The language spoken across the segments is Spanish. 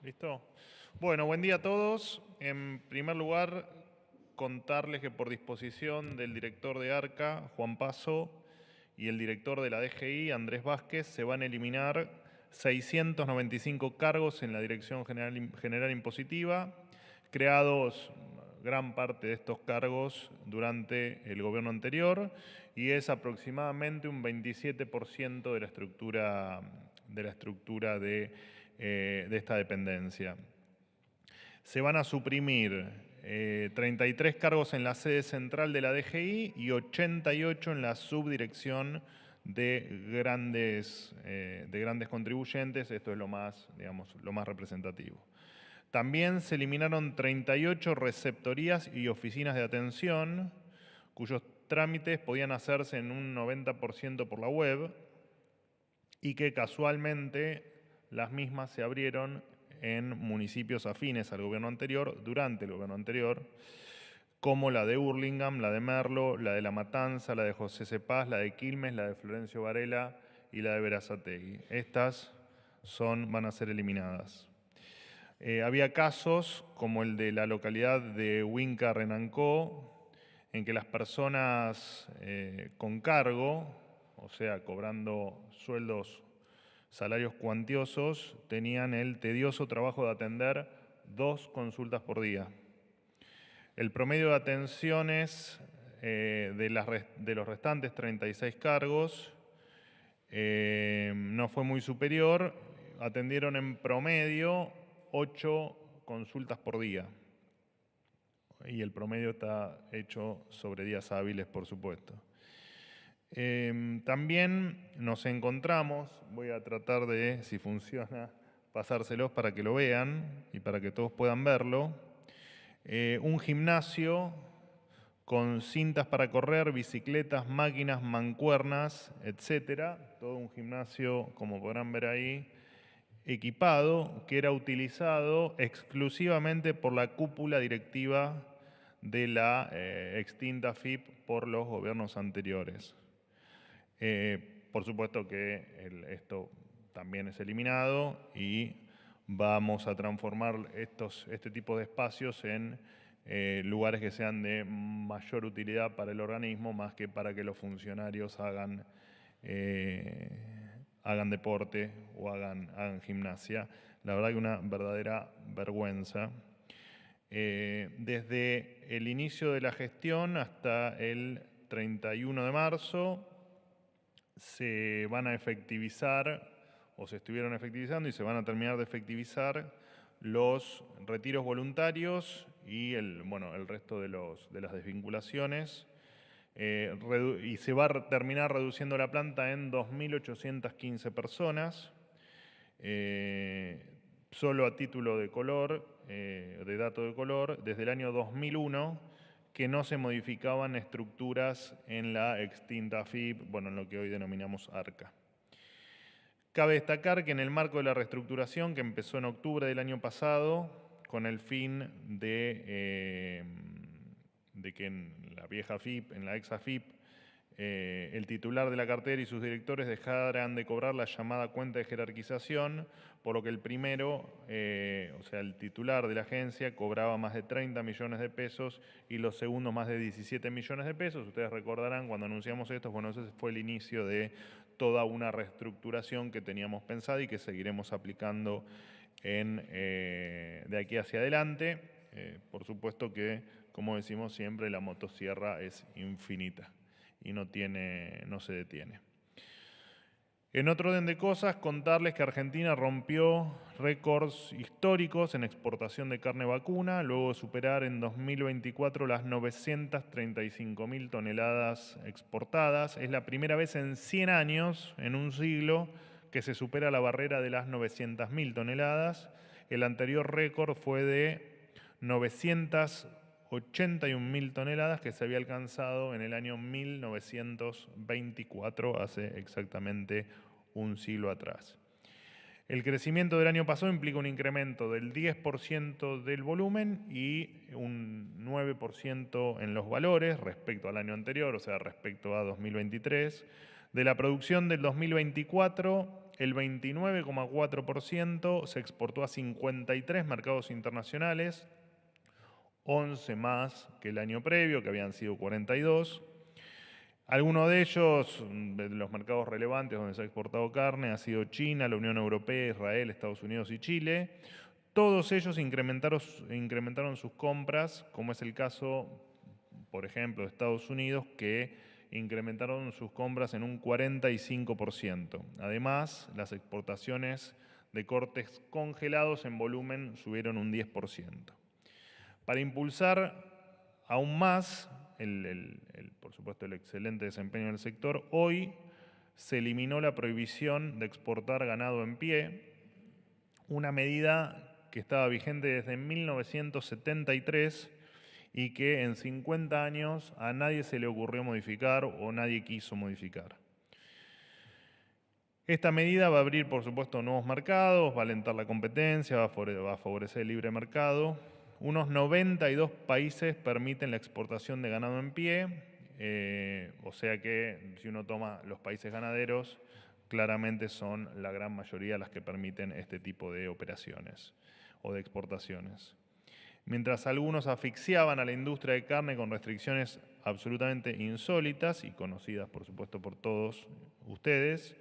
¿Listo? Bueno, buen día a todos. En primer lugar, contarles que por disposición del director de ARCA, Juan Paso, y el director de la DGI, Andrés Vázquez, se van a eliminar 695 cargos en la Dirección General Impositiva, creados gran parte de estos cargos durante el gobierno anterior, y es aproximadamente un 27% de la estructura de esta dependencia. Se van a suprimir 33 cargos en la sede central de la DGI y 88 en la subdirección de grandes contribuyentes. Esto es lo más representativo. También se eliminaron 38 receptorías y oficinas de atención, cuyos trámites podían hacerse en un 90% por la web y que casualmente las mismas se abrieron en municipios afines al gobierno anterior, durante el gobierno anterior, como la de Hurlingham, la de Merlo, la de La Matanza, la de José Cepaz, la de Quilmes, la de Florencio Varela y la de Berazategui. Estas van a ser eliminadas. Había casos como el de la localidad de Huinca Renancó, en que las personas con cargo, o sea, cobrando salarios cuantiosos, tenían el tedioso trabajo de atender 2 consultas por día. El promedio de atenciones de los restantes 36 cargos no fue muy superior. Atendieron en promedio 8 consultas por día. Y el promedio está hecho sobre días hábiles, por supuesto. También nos encontramos, voy a tratar de, si funciona, pasárselos para que lo vean y para que todos puedan verlo. Un gimnasio con cintas para correr, bicicletas, máquinas, mancuernas, etcétera. Todo un gimnasio, como podrán ver ahí, equipado, que era utilizado exclusivamente por la cúpula directiva de la extinta FIP por los gobiernos anteriores. Por supuesto que esto también es eliminado y vamos a transformar este tipo de espacios en lugares que sean de mayor utilidad para el organismo, más que para que los funcionarios hagan deporte o hagan gimnasia. La verdad que una verdadera vergüenza. Desde el inicio de la gestión hasta el 31 de marzo se van a efectivizar, o se estuvieron efectivizando y se van a terminar de efectivizar los retiros voluntarios y el resto de las desvinculaciones. Y se va a terminar reduciendo la planta en 2.815 personas. Solo a título de dato de color, desde el año 2001, que no se modificaban estructuras en la extinta FIP, en lo que hoy denominamos ARCA. Cabe destacar que en el marco de la reestructuración que empezó en octubre del año pasado, con el fin de que en la vieja FIP, en la ex AFIP, el titular de la cartera y sus directores dejaran de cobrar la llamada cuenta de jerarquización, por lo que el primero, el titular de la agencia, cobraba más de 30 millones de pesos y los segundos más de 17 millones de pesos. Ustedes recordarán cuando anunciamos esto, ese fue el inicio de toda una reestructuración que teníamos pensada y que seguiremos aplicando de aquí hacia adelante. Por supuesto que, como decimos siempre, la motosierra es infinita y no se detiene. En otro orden de cosas, contarles que Argentina rompió récords históricos en exportación de carne vacuna, luego de superar en 2024 las 935.000 toneladas exportadas. Es la primera vez en 100 años, en un siglo, que se supera la barrera de las 900.000 toneladas. El anterior récord fue de 981.000 toneladas que se había alcanzado en el año 1924, hace exactamente un siglo atrás. El crecimiento del año pasado implica un incremento del 10% del volumen y un 9% en los valores respecto al año anterior, o sea, respecto a 2023. De la producción del 2024, el 29,4% se exportó a 53 mercados internacionales, 11 más que el año previo, que habían sido 42. Algunos de ellos, de los mercados relevantes donde se ha exportado carne, ha sido China, la Unión Europea, Israel, Estados Unidos y Chile. Todos ellos incrementaron sus compras, como es el caso, por ejemplo, de Estados Unidos, que incrementaron sus compras en un 45%. Además, las exportaciones de cortes congelados en volumen subieron un 10%. Para impulsar aún más, por supuesto, el excelente desempeño del sector, hoy se eliminó la prohibición de exportar ganado en pie, una medida que estaba vigente desde 1973 y que en 50 años a nadie se le ocurrió modificar o nadie quiso modificar. Esta medida va a abrir, por supuesto, nuevos mercados, va a alentar la competencia, va a favorecer el libre mercado. Unos 92 países permiten la exportación de ganado en pie, o sea que si uno toma los países ganaderos, claramente son la gran mayoría las que permiten este tipo de operaciones o de exportaciones. Mientras algunos asfixiaban a la industria de carne con restricciones absolutamente insólitas y conocidas, por supuesto, por todos ustedes,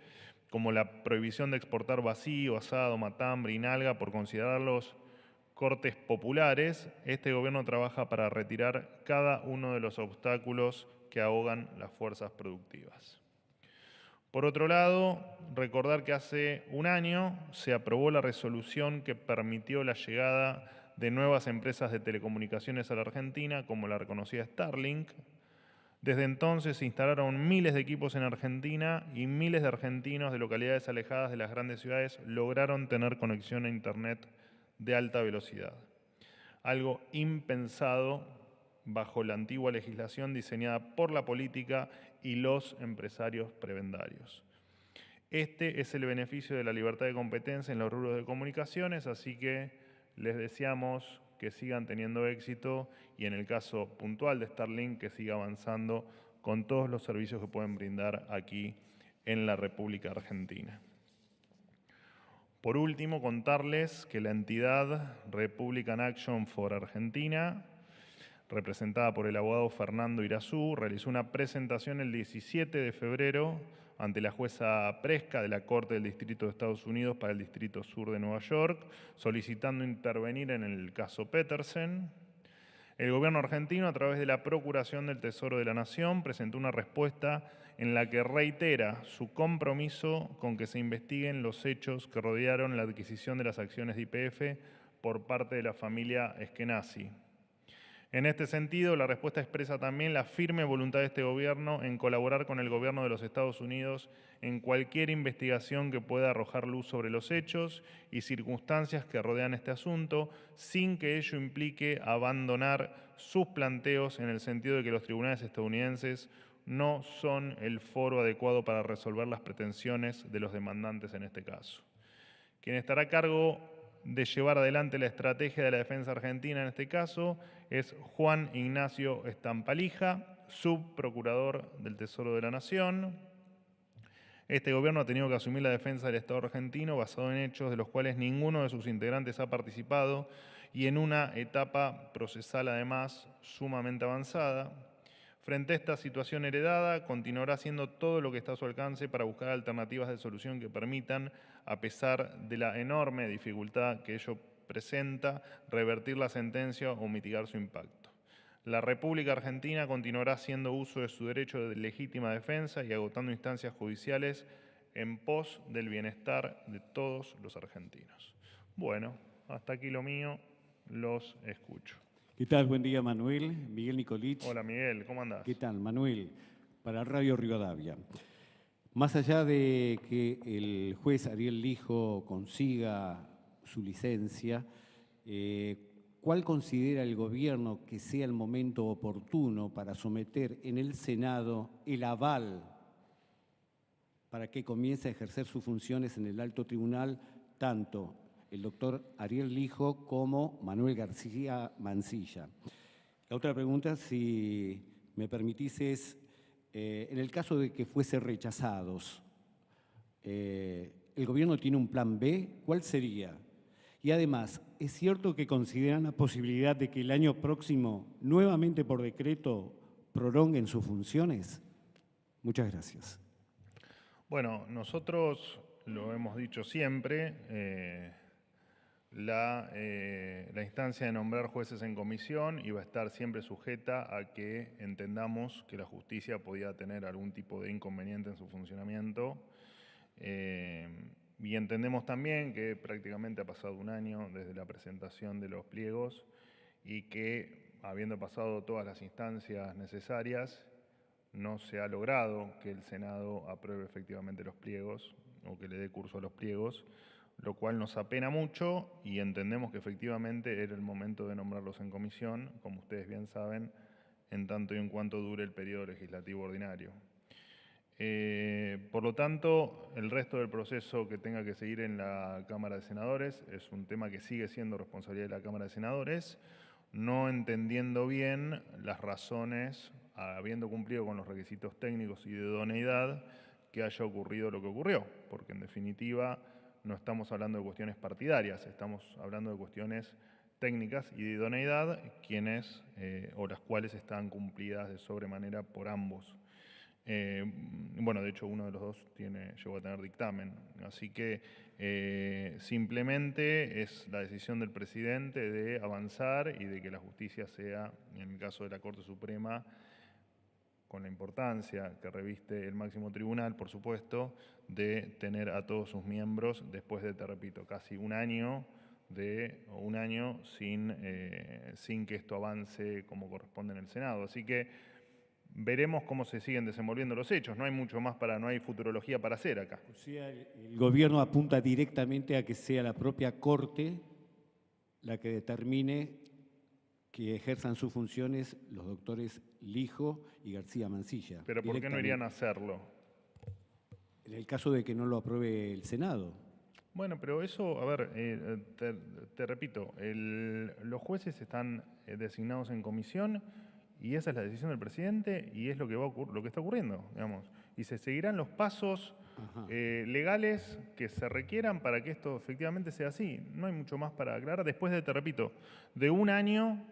como la prohibición de exportar vacío, asado, matambre y nalga por considerarlos cortes populares, este gobierno trabaja para retirar cada uno de los obstáculos que ahogan las fuerzas productivas. Por otro lado, recordar que hace un año se aprobó la resolución que permitió la llegada de nuevas empresas de telecomunicaciones a la Argentina, como la reconocida Starlink. Desde entonces se instalaron miles de equipos en Argentina y miles de argentinos de localidades alejadas de las grandes ciudades lograron tener conexión a Internet de alta velocidad. Algo impensado bajo la antigua legislación diseñada por la política y los empresarios prebendarios. Este es el beneficio de la libertad de competencia en los rubros de comunicaciones, así que les deseamos que sigan teniendo éxito y en el caso puntual de Starlink que siga avanzando con todos los servicios que pueden brindar aquí en la República Argentina. Por último, contarles que la entidad Republican Action for Argentina, representada por el abogado Fernando Irazú, realizó una presentación el 17 de febrero ante la jueza Presca de la Corte del Distrito de Estados Unidos para el Distrito Sur de Nueva York, solicitando intervenir en el caso Petersen. El gobierno argentino, a través de la Procuración del Tesoro de la Nación, presentó una respuesta en la que reitera su compromiso con que se investiguen los hechos que rodearon la adquisición de las acciones de YPF por parte de la familia Eskenazi. En este sentido, la respuesta expresa también la firme voluntad de este gobierno en colaborar con el gobierno de los Estados Unidos en cualquier investigación que pueda arrojar luz sobre los hechos y circunstancias que rodean este asunto, sin que ello implique abandonar sus planteos en el sentido de que los tribunales estadounidenses no son el foro adecuado para resolver las pretensiones de los demandantes en este caso. Quien estará a cargo de llevar adelante la estrategia de la defensa argentina en este caso es Juan Ignacio Estampalija, subprocurador del Tesoro de la Nación. Este gobierno ha tenido que asumir la defensa del Estado argentino basado en hechos de los cuales ninguno de sus integrantes ha participado y en una etapa procesal además sumamente avanzada. Frente a esta situación heredada, continuará haciendo todo lo que está a su alcance para buscar alternativas de solución que permitan, a pesar de la enorme dificultad que ello presenta, revertir la sentencia o mitigar su impacto. La República Argentina continuará haciendo uso de su derecho de legítima defensa y agotando instancias judiciales en pos del bienestar de todos los argentinos. Bueno, hasta aquí lo mío, los escucho. ¿Qué tal? Buen día, Manuel. Miguel Nicolich. Hola, Miguel, ¿cómo andás? ¿Qué tal, Manuel? Para Radio Rivadavia. Más allá de que el juez Ariel Lijo consiga su licencia, ¿cuál considera el gobierno que sea el momento oportuno para someter en el Senado el aval para que comience a ejercer sus funciones en el alto tribunal tanto el doctor Ariel Lijo como Manuel García Mansilla? La otra pregunta, si me permitís, es, en el caso de que fuese rechazados, ¿el ¿El gobierno tiene un plan B? ¿Cuál sería? Y además, ¿es cierto que consideran la posibilidad de que el año próximo, nuevamente por decreto, prolonguen sus funciones? Muchas gracias. Bueno, nosotros lo hemos dicho siempre, la instancia de nombrar jueces en comisión iba a estar siempre sujeta a que entendamos que la justicia podía tener algún tipo de inconveniente en su funcionamiento. Y entendemos también que prácticamente ha pasado un año desde la presentación de los pliegos y que, habiendo pasado todas las instancias necesarias, no se ha logrado que el Senado apruebe efectivamente los pliegos o que le dé curso a los pliegos, lo cual nos apena mucho y entendemos que efectivamente era el momento de nombrarlos en comisión, como ustedes bien saben, en tanto y en cuanto dure el periodo legislativo ordinario. Por lo tanto, el resto del proceso que tenga que seguir en la Cámara de Senadores es un tema que sigue siendo responsabilidad de la Cámara de Senadores, no entendiendo bien las razones, habiendo cumplido con los requisitos técnicos y de idoneidad, que haya ocurrido lo que ocurrió, porque en definitiva no estamos hablando de cuestiones partidarias, estamos hablando de cuestiones técnicas y de idoneidad, quienes o las cuales están cumplidas de sobremanera por ambos. Bueno, de hecho uno de los dos llegó a tener dictamen, así que simplemente es la decisión del presidente de avanzar y de que la justicia sea, en el caso de la Corte Suprema, con la importancia que reviste el máximo tribunal, por supuesto, de tener a todos sus miembros después de, te repito, casi un año sin que esto avance como corresponde en el Senado. Así que veremos cómo se siguen desenvolviendo los hechos. No hay mucho más no hay futurología para hacer acá. O sea, el gobierno apunta directamente a que sea la propia Corte la que determine que ejerzan sus funciones los doctores Lijo y García Mansilla. ¿Pero por qué no irían a hacerlo? En el caso de que no lo apruebe el Senado. Bueno, pero eso, a ver, te repito, los jueces están designados en comisión y esa es la decisión del presidente y es lo que está ocurriendo, digamos. Y se seguirán los pasos legales que se requieran para que esto efectivamente sea así. No hay mucho más para aclarar. Después de, te repito, de un año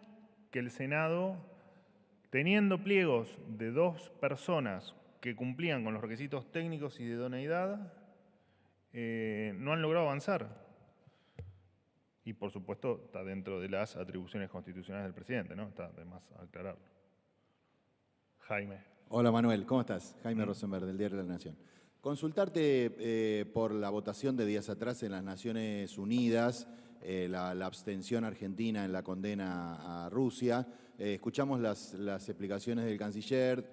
que el Senado, teniendo pliegos de 2 personas que cumplían con los requisitos técnicos y de idoneidad, no han logrado avanzar. Y por supuesto está dentro de las atribuciones constitucionales del presidente, ¿no? Está de más aclararlo. Jaime. Hola Manuel, ¿cómo estás? Jaime Rosenberg, del Diario de la Nación. Consultarte por la votación de días atrás en las Naciones Unidas, la abstención argentina en la condena a Rusia. Escuchamos las explicaciones del canciller,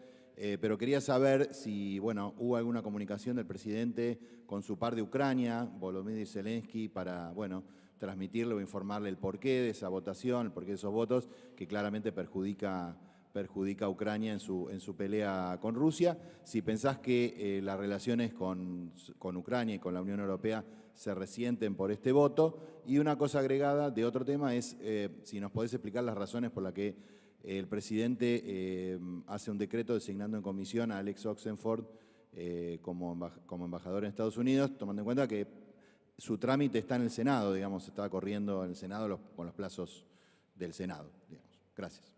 pero quería saber si, bueno, hubo alguna comunicación del presidente con su par de Ucrania, Volodymyr Zelensky, para, bueno, transmitirle o informarle el porqué de esa votación, el porqué de esos votos, que claramente perjudica a Ucrania en su pelea con Rusia. Si pensás que las relaciones con Ucrania y con la Unión Europea se resienten por este voto. Y una cosa agregada de otro tema es si nos podés explicar las razones por las que el presidente hace un decreto designando en comisión a Alex Oxenford como embajador en Estados Unidos, tomando en cuenta que su trámite está en el Senado, digamos, está corriendo en el Senado con los plazos del Senado, digamos. Gracias.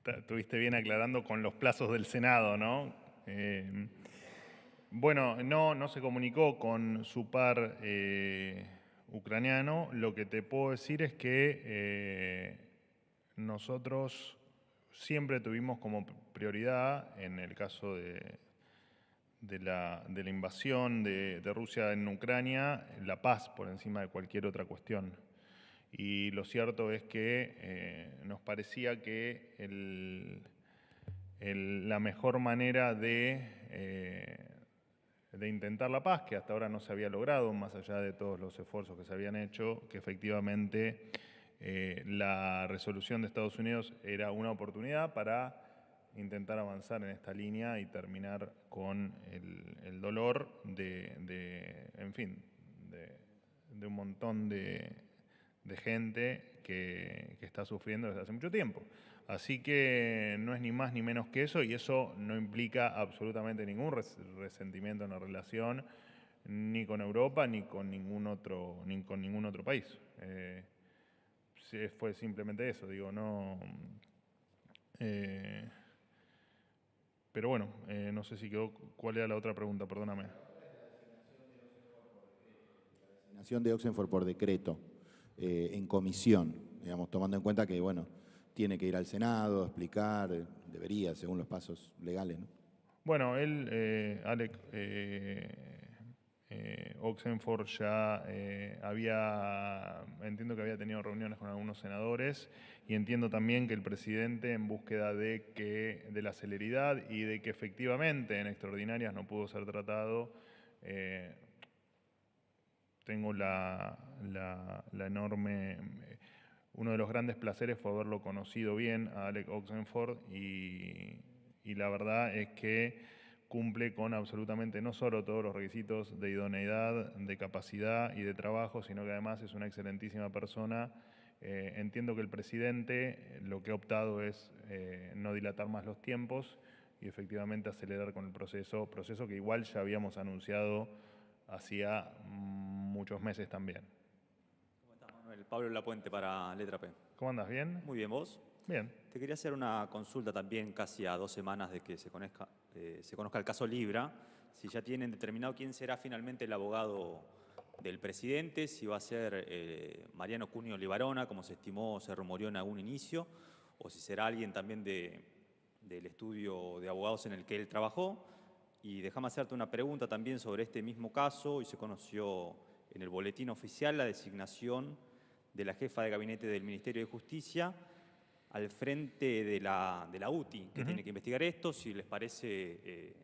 Estuviste bien aclarando con los plazos del Senado, ¿no? Bueno, no se comunicó con su par ucraniano. Lo que te puedo decir es que nosotros siempre tuvimos como prioridad, en el caso de la invasión de Rusia en Ucrania, la paz por encima de cualquier otra cuestión. Y lo cierto es que nos parecía que la mejor manera de intentar la paz, que hasta ahora no se había logrado, más allá de todos los esfuerzos que se habían hecho, que efectivamente la resolución de Estados Unidos era una oportunidad para intentar avanzar en esta línea y terminar con el dolor en fin, de un montón de gente que está sufriendo desde hace mucho tiempo. Así que no es ni más ni menos que eso, y eso no implica absolutamente ningún resentimiento en la relación. ni con Europa ni con ningún otro país. Sí, fue simplemente eso, digo, no. Pero bueno, no sé si quedó. ¿Cuál era la otra pregunta? Perdóname. Designación de Oxenford por decreto, en comisión, digamos, tomando en cuenta que, bueno, tiene que ir al Senado, explicar, debería, según los pasos legales, ¿no? Bueno, él, Alec Oxenford ya entiendo que había tenido reuniones con algunos senadores y entiendo también que el presidente, en búsqueda de la celeridad y de que efectivamente en extraordinarias no pudo ser tratado, tengo la enorme. Uno de los grandes placeres fue haberlo conocido bien a Alec Oxenford y la verdad es que cumple con absolutamente no solo todos los requisitos de idoneidad, de capacidad y de trabajo, sino que además es una excelentísima persona. Entiendo que el presidente lo que ha optado es no dilatar más los tiempos y efectivamente acelerar con el proceso que igual ya habíamos anunciado hacía muchos meses también. ¿Cómo estás, Manuel? Pablo Lapuente para Letra P. ¿Cómo andas? ¿Bien? Muy bien, ¿vos? Bien. Te quería hacer una consulta también casi a 2 semanas de que se conozca el caso Libra. Si ya tienen determinado quién será finalmente el abogado del presidente, si va a ser Mariano Cunio Libarona, como se estimó, se rumoreó en algún inicio, o si será alguien también del estudio de abogados en el que él trabajó. Y déjame hacerte una pregunta también sobre este mismo caso. Hoy se conoció en el boletín oficial la designación de la jefa de gabinete del Ministerio de Justicia al frente de la UTI, que tiene que investigar esto, si les parece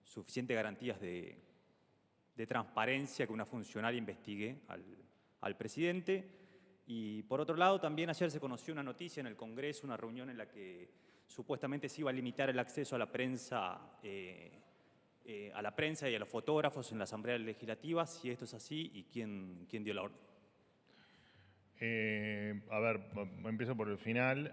suficientes garantías de transparencia que una funcionaria investigue al presidente. Y por otro lado, también ayer se conoció una noticia en el Congreso, una reunión en la que supuestamente se iba a limitar el acceso a la prensa y a los fotógrafos en la Asamblea Legislativa, si esto es así y quién dio la orden. A ver, empiezo por el final.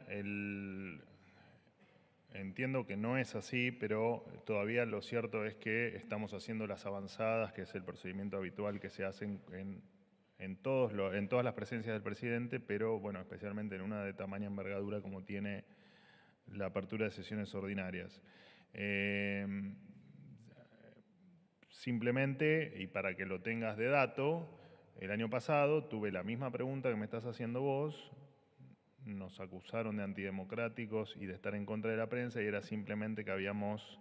Entiendo que no es así, pero todavía lo cierto es que estamos haciendo las avanzadas, que es el procedimiento habitual que se hace en todas las presencias del presidente, pero bueno, especialmente en una de tamaña envergadura como tiene la apertura de sesiones ordinarias. Simplemente, y para que lo tengas de dato, el año pasado tuve la misma pregunta que me estás haciendo vos, nos acusaron de antidemocráticos y de estar en contra de la prensa y era simplemente que habíamos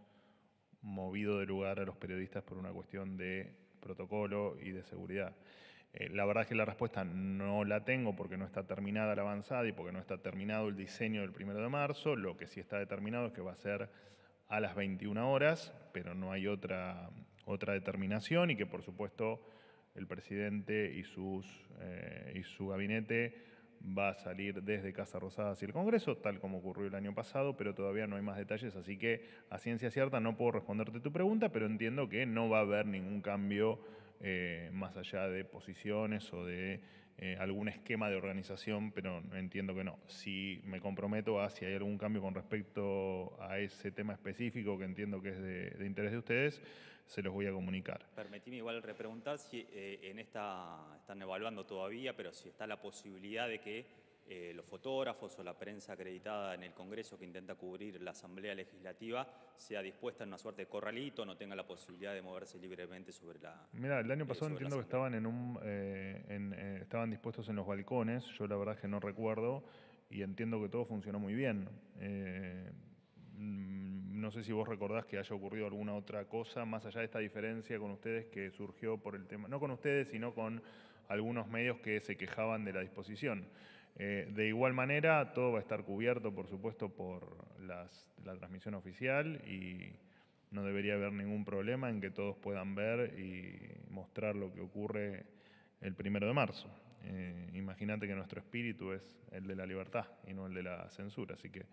movido de lugar a los periodistas por una cuestión de protocolo y de seguridad. La verdad es que la respuesta no la tengo porque no está terminada la avanzada y porque no está terminado el diseño del 1 de marzo. Lo que sí está determinado es que va a ser a las 21 horas, pero no hay otra determinación y que por supuesto el presidente y su gabinete va a salir desde Casa Rosada hacia el Congreso, tal como ocurrió el año pasado, pero todavía no hay más detalles, así que a ciencia cierta no puedo responderte tu pregunta, pero entiendo que no va a haber ningún cambio más allá de posiciones o de algún esquema de organización, pero entiendo que no. Si me comprometo a si hay algún cambio con respecto a ese tema específico que entiendo que es de interés de ustedes, se los voy a comunicar. Permitime igual repreguntar si están evaluando todavía, pero si está la posibilidad de que los fotógrafos o la prensa acreditada en el Congreso que intenta cubrir la Asamblea Legislativa sea dispuesta en una suerte de corralito, no tenga la posibilidad de moverse libremente sobre la. Mira, el año pasado entiendo que estaban estaban dispuestos en los balcones, yo la verdad es que no recuerdo y entiendo que todo funcionó muy bien. No sé si vos recordás que haya ocurrido alguna otra cosa, más allá de esta diferencia con ustedes que surgió por el tema, no con ustedes, sino con algunos medios que se quejaban de la disposición. De igual manera, todo va a estar cubierto, por supuesto, por la transmisión oficial y no debería haber ningún problema en que todos puedan ver y mostrar lo que ocurre el 1 de marzo. Imagínate que nuestro espíritu es el de la libertad y no el de la censura, así que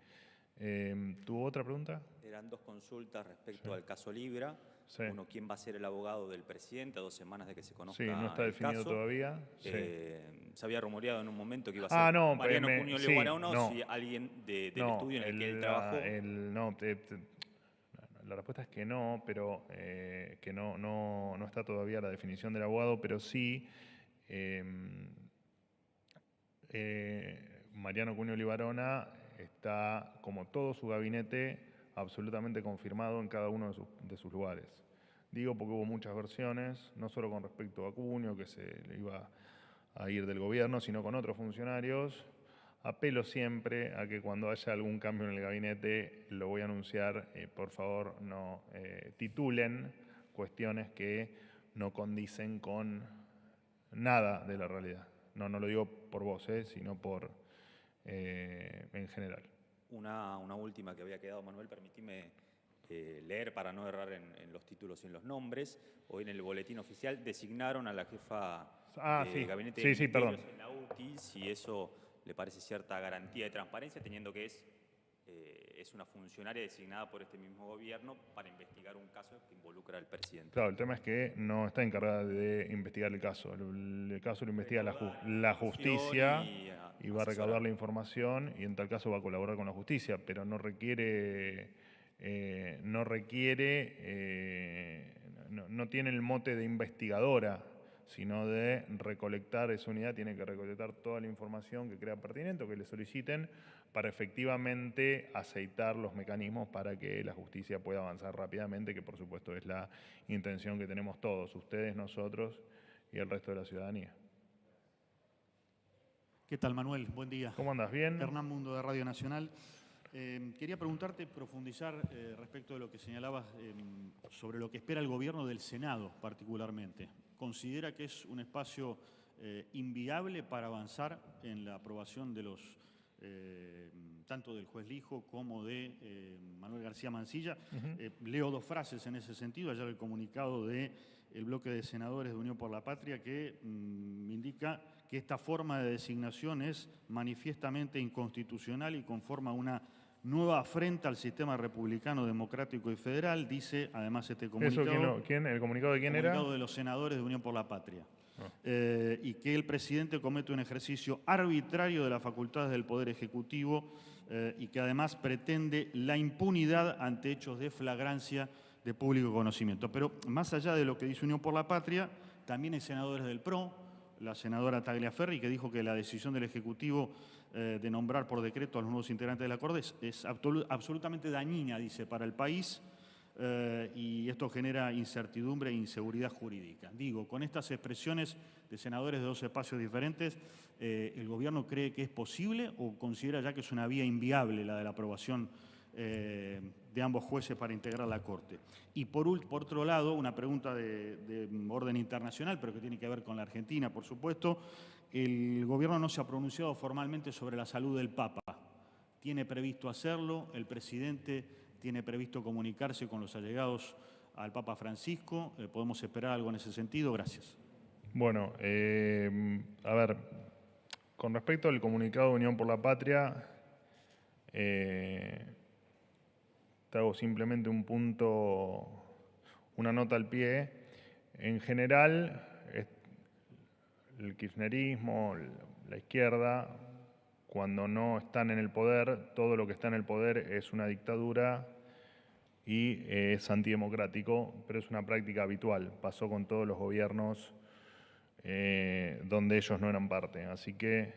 ¿tuvo otra pregunta? Eran 2 consultas respecto al caso Libra. Sí. Uno, ¿quién va a ser el abogado del presidente a 2 semanas de que se conozca Sí, no está el definido caso? todavía. Sí. Se había rumoreado en un momento que iba a ser Mariano Cunio Libarona, o si alguien del estudio en el que él trabajó. la respuesta es que no, pero que no está todavía la definición del abogado, pero sí Mariano Cunio Libarona está, como todo su gabinete, absolutamente confirmado en cada uno de sus lugares. Digo porque hubo muchas versiones, no solo con respecto a Cunio, que se le iba a ir del gobierno, sino con otros funcionarios. Apelo siempre a que cuando haya algún cambio en el gabinete, lo voy a anunciar, por favor no titulen cuestiones que no condicen con nada de la realidad. No lo digo por vos, sino en general. Una última que había quedado, Manuel, permitime leer para no errar en los títulos y en los nombres. Hoy en el boletín oficial designaron a la jefa de gabinete de ministerios en la UTI, si eso le parece cierta garantía de transparencia, teniendo que es una funcionaria designada por este mismo gobierno para investigar un caso que involucra al presidente. Claro, el tema es que no está encargada de investigar el caso. El caso lo investiga la justicia y va a recaudar la información y en tal caso va a colaborar con la justicia, pero no tiene el mote de investigadora, sino de recolectar esa unidad, tiene que recolectar toda la información que crea pertinente o que le soliciten para efectivamente aceitar los mecanismos para que la justicia pueda avanzar rápidamente, que por supuesto es la intención que tenemos todos, ustedes, nosotros y el resto de la ciudadanía. ¿Qué tal, Manuel? Buen día. ¿Cómo andas? ¿Bien? Hernán Mundo, de Radio Nacional. Quería preguntarte, profundizar respecto de lo que señalabas sobre lo que espera el gobierno del Senado particularmente. ¿Considera que es un espacio inviable para avanzar en la aprobación de los tanto del juez Lijo como de Manuel García Mansilla? Leo dos frases en ese sentido. Ayer el comunicado del bloque de senadores de Unión por la Patria que indica que esta forma de designación es manifiestamente inconstitucional y conforma una nueva afrenta al sistema republicano, democrático y federal, dice además este comunicado. ¿Eso quién? ¿El comunicado de quién era? El comunicado de los senadores de Unión por la Patria. Y que el presidente comete un ejercicio arbitrario de las facultades del Poder Ejecutivo y que además pretende la impunidad ante hechos de flagrancia de público conocimiento. Pero más allá de lo que dice Unión por la Patria, también hay senadores del PRO, la senadora Tagliaferri, que dijo que la decisión del Ejecutivo de nombrar por decreto a los nuevos integrantes de la Corte es absolutamente dañina, dice, para el país, y esto genera incertidumbre e inseguridad jurídica. Digo, con estas expresiones de senadores de dos espacios diferentes, ¿el gobierno cree que es posible o considera ya que es una vía inviable la de la aprobación de ambos jueces para integrar la Corte? Y por otro lado, una pregunta de orden internacional, pero que tiene que ver con la Argentina, por supuesto. El gobierno no se ha pronunciado formalmente sobre la salud del Papa. ¿Tiene previsto hacerlo? ¿El presidente tiene previsto comunicarse con los allegados al Papa Francisco? ¿Podemos esperar algo en ese sentido? Gracias. Bueno, a ver, con respecto al comunicado de Unión por la Patria, te hago simplemente un punto, una nota al pie. En general, el kirchnerismo, la izquierda, cuando no están en el poder, todo lo que está en el poder es una dictadura y es antidemocrático, pero es una práctica habitual. Pasó con todos los gobiernos donde ellos no eran parte. Así que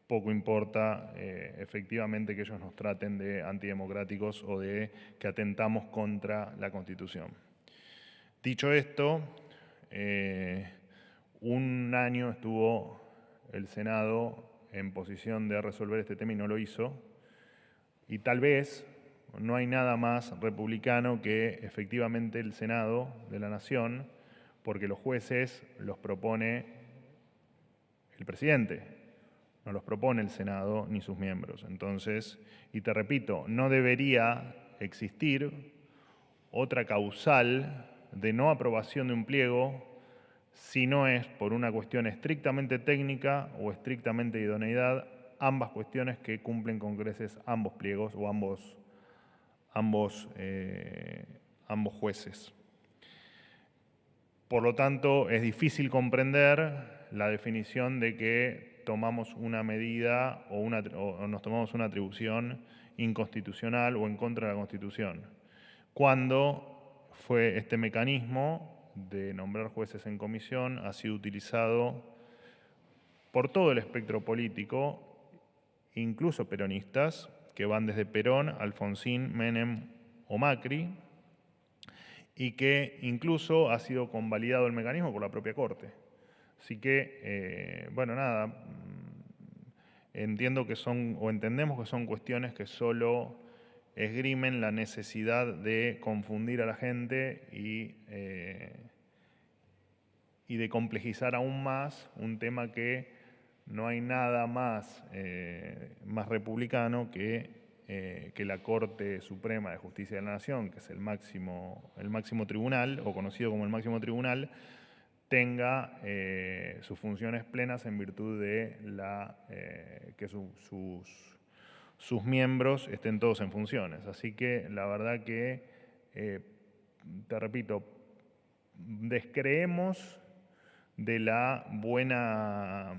poco importa efectivamente que ellos nos traten de antidemocráticos o de que atentamos contra la Constitución. Dicho esto, un año estuvo el Senado en posición de resolver este tema y no lo hizo. Y tal vez no hay nada más republicano que efectivamente el Senado de la Nación, porque los jueces los propone el presidente, no los propone el Senado ni sus miembros. Entonces, y te repito, no debería existir otra causal de no aprobación de un pliego si no es por una cuestión estrictamente técnica o estrictamente de idoneidad, ambas cuestiones que cumplen con creces ambos pliegos o ambos jueces. Por lo tanto, es difícil comprender la definición de que tomamos una medida o nos tomamos una atribución inconstitucional o en contra de la Constitución. cuando fue este mecanismo de nombrar jueces en comisión ha sido utilizado por todo el espectro político, incluso peronistas, que van desde Perón, Alfonsín, Menem o Macri, y que incluso ha sido convalidado el mecanismo por la propia Corte. Así que, bueno, nada, entiendo que son, o entendemos que son cuestiones que solo esgrimen la necesidad de confundir a la gente y de complejizar aún más un tema que no hay nada más, más republicano que la Corte Suprema de Justicia de la Nación, que es el máximo tribunal, o conocido como el máximo tribunal, tenga sus funciones plenas en virtud de que sus miembros estén todos en funciones. Así que la verdad que, te repito, descreemos de la buena,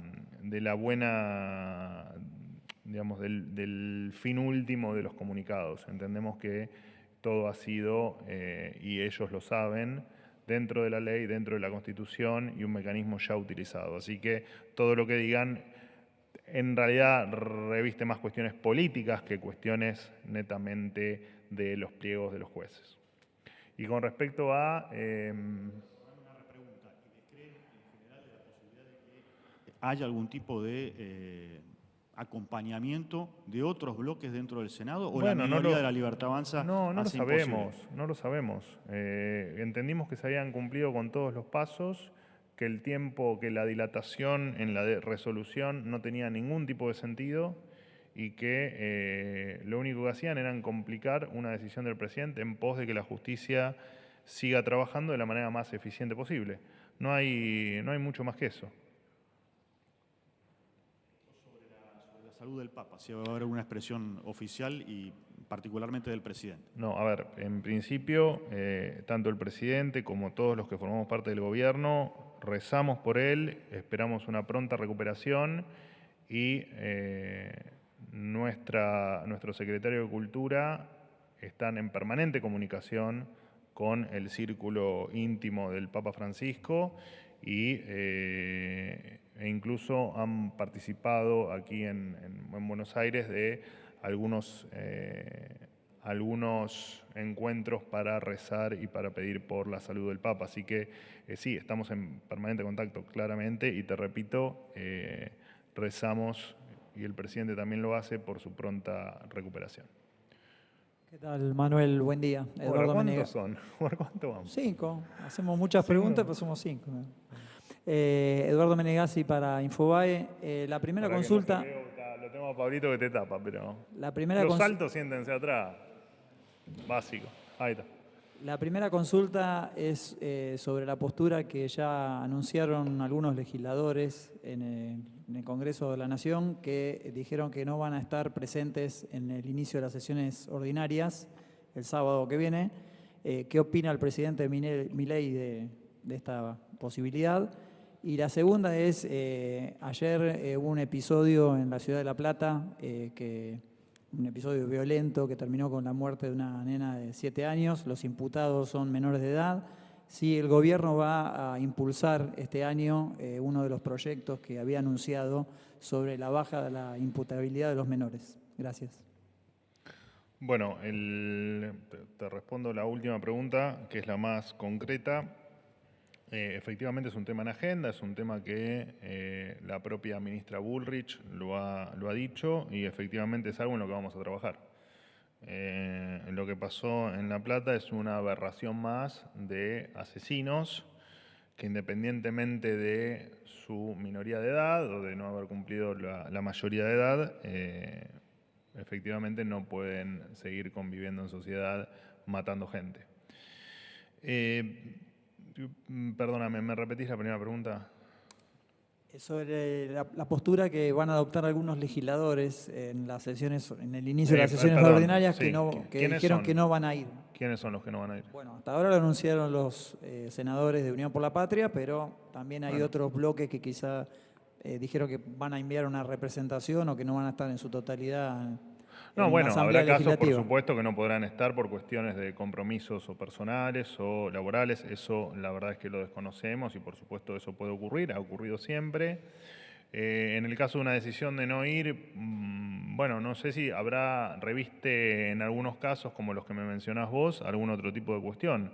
digamos, del fin último de los comunicados. Entendemos que todo ha sido, y ellos lo saben, dentro de la ley, dentro de la Constitución y un mecanismo ya utilizado. Así que todo lo que digan en realidad reviste más cuestiones políticas que cuestiones netamente de los pliegos de los jueces. Y con respecto a... ¿Hay algún tipo de acompañamiento de otros bloques dentro del Senado o Bueno, la minoría de la Libertad Avanza no lo hace sabemos, imposible? no lo sabemos. Entendimos que se habían cumplido con todos los pasos, que el tiempo, que la dilatación en la resolución no tenía ningún tipo de sentido y que lo único que hacían era complicar una decisión del presidente en pos de que la justicia siga trabajando de la manera más eficiente posible. No hay mucho más que eso. La salud del Papa, si va a haber una expresión oficial y particularmente del presidente. No, a ver, en principio, tanto el presidente como todos los que formamos parte del gobierno rezamos por él, esperamos una pronta recuperación y nuestro secretario de Cultura están en permanente comunicación con el círculo íntimo del Papa Francisco e incluso han participado aquí en Buenos Aires de algunos encuentros para rezar y para pedir por la salud del Papa. Así que sí, estamos en permanente contacto claramente y te repito, rezamos y el presidente también lo hace por su pronta recuperación. ¿Qué tal, Manuel? Buen día. Eduardo ¿Cuántos Menegas. son? ¿Por cuánto vamos? 5. Hacemos muchas preguntas, pero somos 5. Eduardo Menegazzi para Infobae. La primera Para que consulta... no se vea, lo tengo a Pablito que te tapa, pero... La primera Los consulta... saltos, siéntense atrás. Básico. Ahí está. La primera consulta es sobre la postura que ya anunciaron algunos legisladores en el Congreso de la Nación, que dijeron que no van a estar presentes en el inicio de las sesiones ordinarias el sábado que viene. ¿Qué opina el presidente Milei de esta posibilidad? Y la segunda es, ayer hubo un episodio en la ciudad de La Plata, un episodio violento que terminó con la muerte de una nena de 7 años. Los imputados son menores de edad. Si el gobierno va a impulsar este año uno de los proyectos que había anunciado sobre la baja de la imputabilidad de los menores. Gracias. Bueno, te respondo la última pregunta, que es la más concreta. Efectivamente es un tema en agenda, es un tema que la propia ministra Bullrich lo ha dicho y efectivamente es algo en lo que vamos a trabajar. Lo que pasó en La Plata es una aberración más de asesinos que, independientemente de su minoría de edad o de no haber cumplido la mayoría de edad, efectivamente no pueden seguir conviviendo en sociedad matando gente. Perdóname, ¿me repetís la primera pregunta? Sobre la postura que van a adoptar algunos legisladores en las sesiones, en el inicio de las sesiones ordinarias, sí. que dijeron que no van a ir. ¿Quiénes son los que no van a ir? Bueno, hasta ahora lo anunciaron los senadores de Unión por la Patria, pero también hay otros bloques que quizá dijeron que van a enviar una representación o que no van a estar en su totalidad. No, en bueno, la Asamblea habrá casos, por Legislativa. supuesto, que no podrán estar por cuestiones de compromisos o personales o laborales. Eso, la verdad es que lo desconocemos y, por supuesto, eso puede ocurrir, ha ocurrido siempre. En el caso de una decisión de no ir, bueno, no sé si reviste en algunos casos, como los que me mencionás vos, algún otro tipo de cuestión.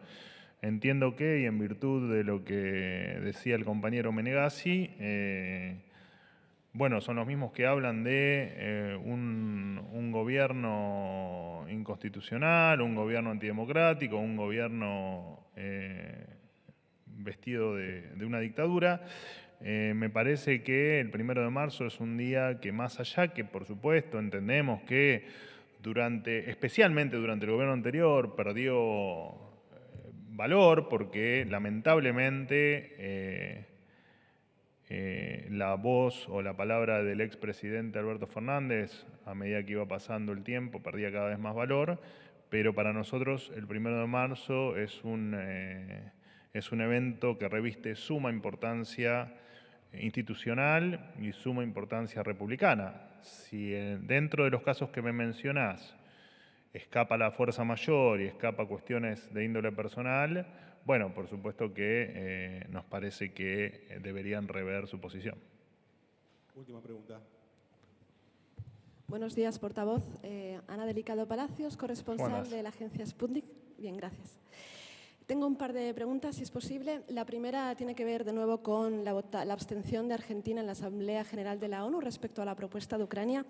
Entiendo que, y en virtud de lo que decía el compañero Menegazzi, bueno, son los mismos que hablan de un gobierno inconstitucional, un gobierno antidemocrático, un gobierno vestido de una dictadura. Me parece que el 1 de marzo es un día que, más allá que, por supuesto, entendemos que especialmente durante el gobierno anterior, perdió valor porque lamentablemente la voz o la palabra del expresidente Alberto Fernández, a medida que iba pasando el tiempo, perdía cada vez más valor, pero para nosotros el 1 de marzo es un evento que reviste suma importancia institucional y suma importancia republicana. Si dentro de los casos que me mencionás escapa la fuerza mayor y escapa cuestiones de índole personal, bueno, por supuesto que nos parece que deberían rever su posición. Última pregunta. Buenos días, portavoz. Ana Delicado Palacios, corresponsal Buenas. de la agencia Sputnik. Bien, gracias. Tengo un par de preguntas, si es posible. La primera tiene que ver de nuevo con la abstención de Argentina en la Asamblea General de la ONU respecto a la propuesta de Ucrania.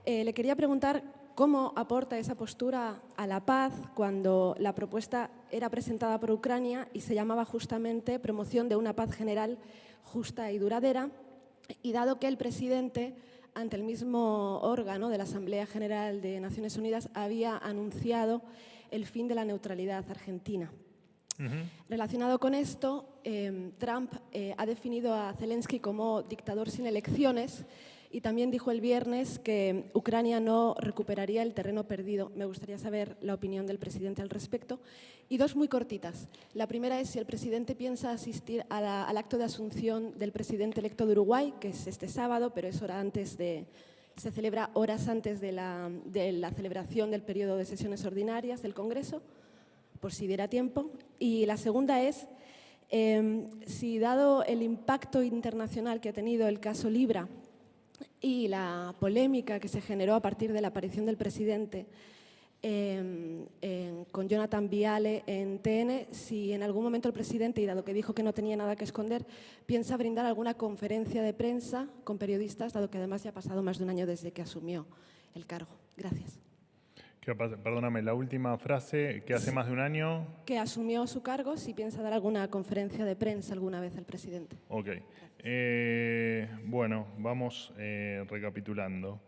Le quería preguntar cómo aporta esa postura a la paz cuando la propuesta era presentada por Ucrania y se llamaba justamente promoción de una paz general justa y duradera, y dado que el presidente, ante el mismo órgano de la Asamblea General de Naciones Unidas, había anunciado el fin de la neutralidad argentina. Relacionado con esto, Trump ha definido a Zelensky como dictador sin elecciones y también dijo el viernes que Ucrania no recuperaría el terreno perdido. Me gustaría saber la opinión del presidente al respecto. Y dos muy cortitas. La primera es si el presidente piensa asistir al acto de asunción del presidente electo de Uruguay, que es este sábado, pero es se celebra horas antes de la celebración del periodo de sesiones ordinarias del Congreso, por si diera tiempo. Y la segunda es si, dado el impacto internacional que ha tenido el caso Libra y la polémica que se generó a partir de la aparición del presidente con Jonathan Viale en TN, si en algún momento el presidente, y dado que dijo que no tenía nada que esconder, piensa brindar alguna conferencia de prensa con periodistas, dado que además ya ha pasado más de un año desde que asumió el cargo. Gracias. Perdóname, la última frase, que hace más de un año. Que asumió su cargo, si piensa dar alguna conferencia de prensa alguna vez el presidente. Ok. Bueno, vamos recapitulando.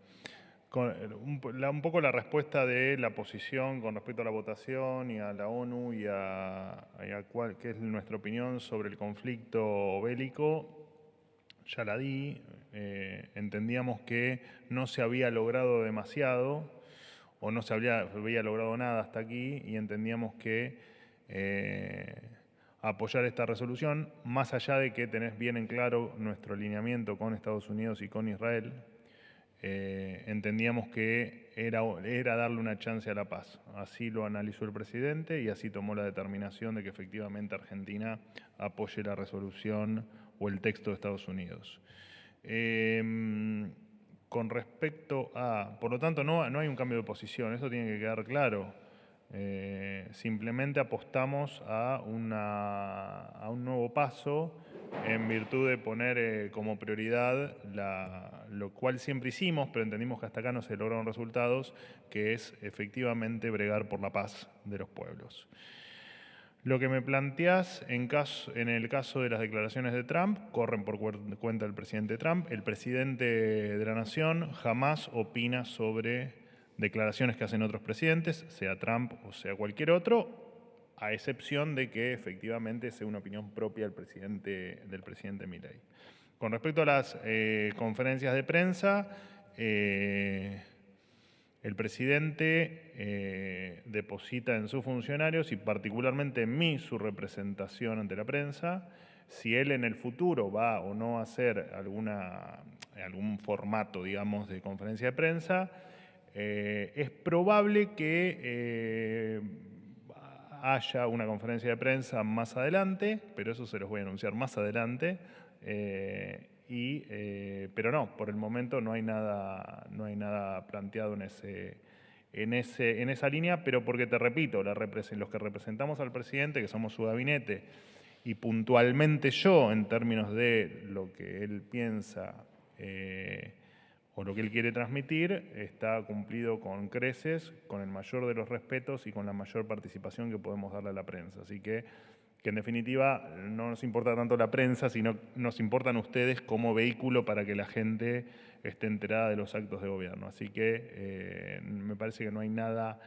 Un poco la respuesta de la posición con respecto a la votación y a la ONU y a qué es nuestra opinión sobre el conflicto bélico, ya la di. Entendíamos que no se había logrado demasiado o no se había logrado nada hasta aquí, y entendíamos que apoyar esta resolución, más allá de que tenés bien en claro nuestro alineamiento con Estados Unidos y con Israel, entendíamos que era darle una chance a la paz. Así lo analizó el presidente y así tomó la determinación de que efectivamente Argentina apoye la resolución o el texto de Estados Unidos. Con respecto a... Por lo tanto, no hay un cambio de posición, eso tiene que quedar claro. Simplemente apostamos a un nuevo paso en virtud de poner como prioridad lo cual siempre hicimos, pero entendimos que hasta acá no se lograron resultados, que es efectivamente bregar por la paz de los pueblos. Lo que me planteás en el caso de las declaraciones de Trump corren por cuenta del presidente Trump. El presidente de la Nación jamás opina sobre declaraciones que hacen otros presidentes, sea Trump o sea cualquier otro, a excepción de que efectivamente sea una opinión propia del presidente Milei. Con respecto a las conferencias de prensa, el presidente deposita en sus funcionarios y particularmente en mí su representación ante la prensa. Si él en el futuro va o no a hacer algún formato, digamos, de conferencia de prensa, Es probable que haya una conferencia de prensa más adelante, pero eso se los voy a anunciar más adelante. Pero no, por el momento no hay nada planteado en esa línea, pero porque te repito, los que representamos al presidente, que somos su gabinete, y puntualmente yo, en términos de lo que él piensa o lo que él quiere transmitir, está cumplido con creces, con el mayor de los respetos y con la mayor participación que podemos darle a la prensa. Así que en definitiva no nos importa tanto la prensa, sino nos importan ustedes como vehículo para que la gente esté enterada de los actos de gobierno. Así que me parece que no hay nada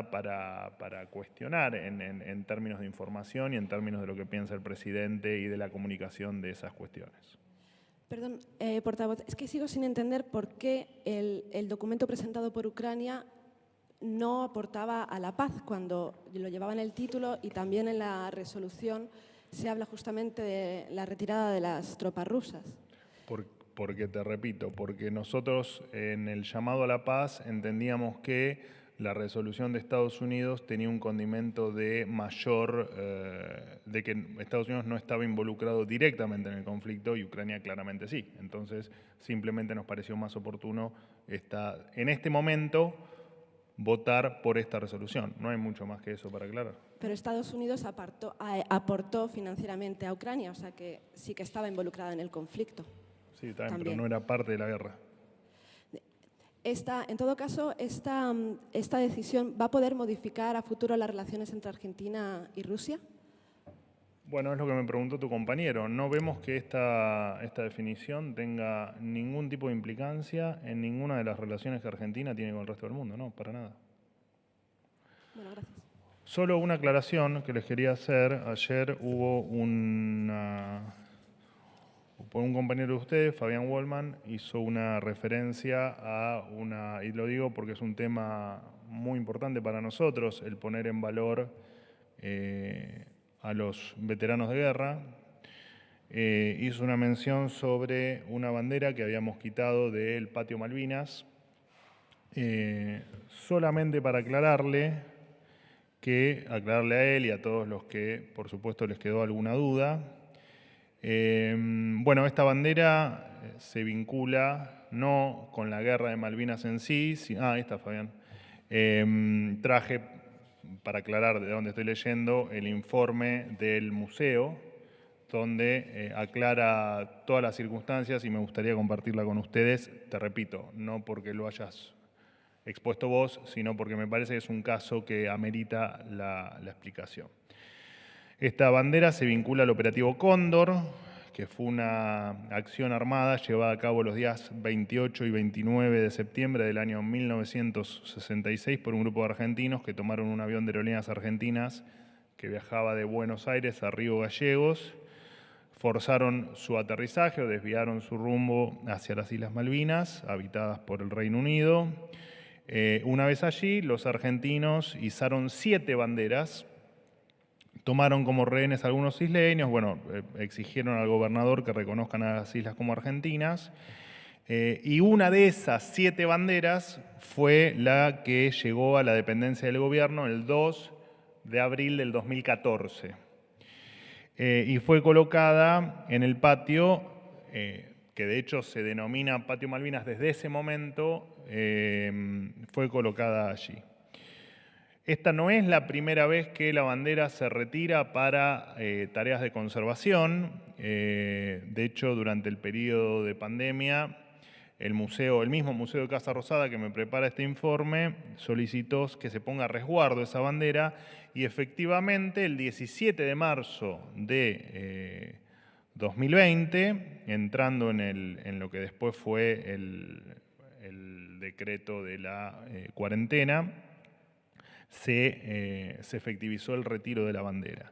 para cuestionar en términos de información y en términos de lo que piensa el presidente y de la comunicación de esas cuestiones. Perdón, portavoz, es que sigo sin entender por qué el documento presentado por Ucrania no aportaba a la paz cuando lo llevaba en el título, y también en la resolución se habla justamente de la retirada de las tropas rusas. Porque te repito, porque nosotros en el llamado a la paz entendíamos que la resolución de Estados Unidos tenía un condimento de de que Estados Unidos no estaba involucrado directamente en el conflicto y Ucrania claramente sí. Entonces simplemente nos pareció más oportuno en este momento votar por esta resolución. No hay mucho más que eso para aclarar. Pero Estados Unidos aportó financieramente a Ucrania, o sea que sí que estaba involucrada en el conflicto. Sí, también, pero no era parte de la guerra. En todo caso, ¿esta decisión va a poder modificar a futuro las relaciones entre Argentina y Rusia? Bueno, es lo que me preguntó tu compañero. No vemos que esta definición tenga ningún tipo de implicancia en ninguna de las relaciones que Argentina tiene con el resto del mundo, no, para nada. Bueno, gracias. Solo una aclaración que les quería hacer. Ayer hubo un compañero de ustedes, Fabián Wallman, hizo una referencia y lo digo porque es un tema muy importante para nosotros, el poner en valor a los veteranos de guerra. Hizo una mención sobre una bandera que habíamos quitado del patio Malvinas. Solamente para aclararle a él y a todos los que, por supuesto, les quedó alguna duda. Bueno, esta bandera se vincula no con la guerra de Malvinas en sí. Ahí está, Fabián. Traje, para aclarar de dónde estoy leyendo, el informe del museo, donde aclara todas las circunstancias y me gustaría compartirla con ustedes. Te repito, no porque lo hayas expuesto vos, sino porque me parece que es un caso que amerita la explicación. Esta bandera se vincula al operativo Cóndor, que fue una acción armada llevada a cabo los días 28 y 29 de septiembre del año 1966 por un grupo de argentinos que tomaron un avión de Aerolíneas Argentinas que viajaba de Buenos Aires a Río Gallegos, forzaron su aterrizaje o desviaron su rumbo hacia las Islas Malvinas, habitadas por el Reino Unido. Una vez allí, los argentinos izaron 7 banderas, tomaron como rehenes a algunos isleños, exigieron al gobernador que reconozcan a las islas como argentinas, y una de esas 7 banderas fue la que llegó a la dependencia del gobierno el 2 de abril del 2014. Y fue colocada en el patio, que de hecho se denomina Patio Malvinas desde ese momento, fue colocada allí. Esta no es la primera vez que la bandera se retira para tareas de conservación. De hecho, durante el periodo de pandemia, el mismo Museo de Casa Rosada que me prepara este informe, solicitó que se ponga a resguardo esa bandera y efectivamente el 17 de marzo de 2020, entrando en lo que después fue el decreto de la cuarentena, se efectivizó el retiro de la bandera.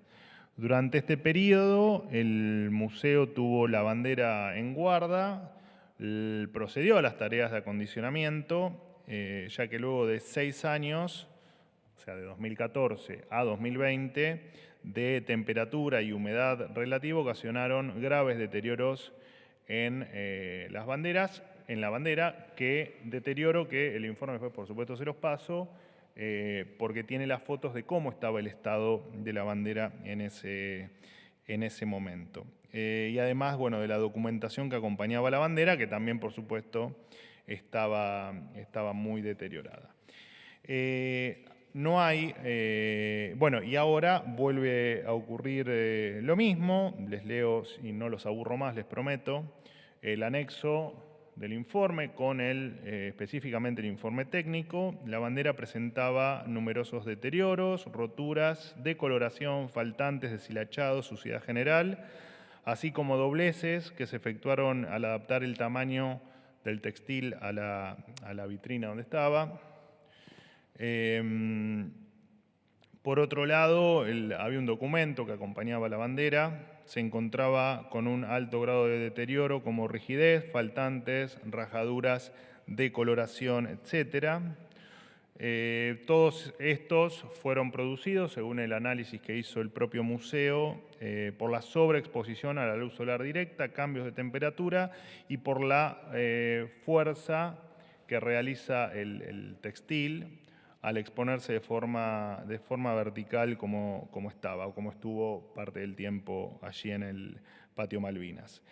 Durante este periodo, el museo tuvo la bandera en guarda, procedió a las tareas de acondicionamiento, ya que luego de 6 años, o sea, de 2014 a 2020, de temperatura y humedad relativa, ocasionaron graves deterioros en las banderas. en la bandera, que deterioro que el informe después, por supuesto, se los paso, porque tiene las fotos de cómo estaba el estado de la bandera en ese momento. Y además, bueno, de la documentación que acompañaba a la bandera, que también, por supuesto, estaba muy deteriorada. No hay, bueno, y ahora vuelve a ocurrir lo mismo. Les leo, y no los aburro más, les prometo, el anexo del informe con específicamente el informe técnico. La bandera presentaba numerosos deterioros, roturas, decoloración, faltantes, deshilachados, suciedad general, así como dobleces que se efectuaron al adaptar el tamaño del textil a la vitrina donde estaba. Por otro lado, había un documento que acompañaba la bandera. Se encontraba con un alto grado de deterioro como rigidez, faltantes, rajaduras, decoloración, etc. Todos estos fueron producidos, según el análisis que hizo el propio museo, por la sobreexposición a la luz solar directa, cambios de temperatura y por la fuerza que realiza el textil al exponerse de forma vertical como estaba o como estuvo parte del tiempo allí en el patio Malvinas.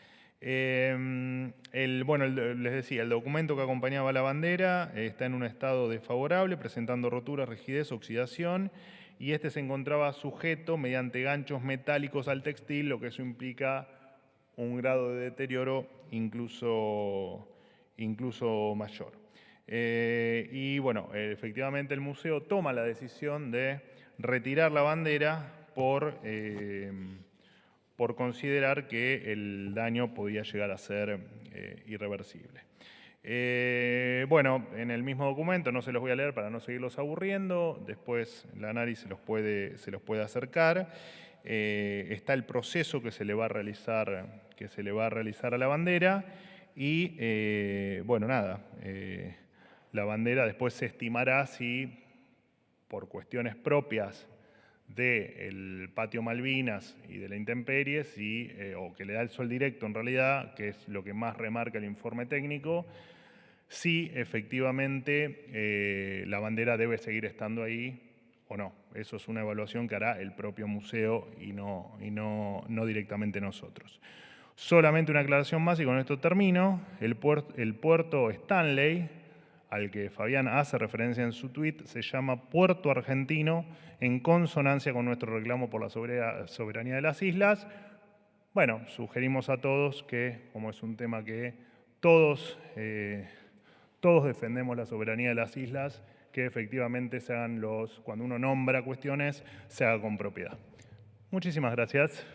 Bueno, les decía, el documento que acompañaba la bandera está en un estado desfavorable, presentando roturas, rigidez, oxidación, y este se encontraba sujeto mediante ganchos metálicos al textil, lo que eso implica un grado de deterioro incluso mayor. Y bueno, efectivamente el museo toma la decisión de retirar la bandera por considerar que el daño podía llegar a ser irreversible. Bueno, en el mismo documento, no se los voy a leer para no seguirlos aburriendo, después la análisis se los puede acercar. Está el proceso que se le va a realizar a la bandera y, bueno, nada, la bandera después se estimará si, por cuestiones propias del patio Malvinas y de la intemperie, o que le da el sol directo en realidad, que es lo que más remarca el informe técnico, si efectivamente la bandera debe seguir estando ahí o no. Eso es una evaluación que hará el propio museo y no directamente nosotros. Solamente una aclaración más y con esto termino. El puerto Stanley, al que Fabián hace referencia en su tuit, se llama Puerto Argentino, en consonancia con nuestro reclamo por la soberanía de las islas. Bueno, sugerimos a todos que, como es un tema que todos defendemos la soberanía de las islas, que efectivamente se hagan cuando uno nombra cuestiones, se haga con propiedad. Muchísimas gracias.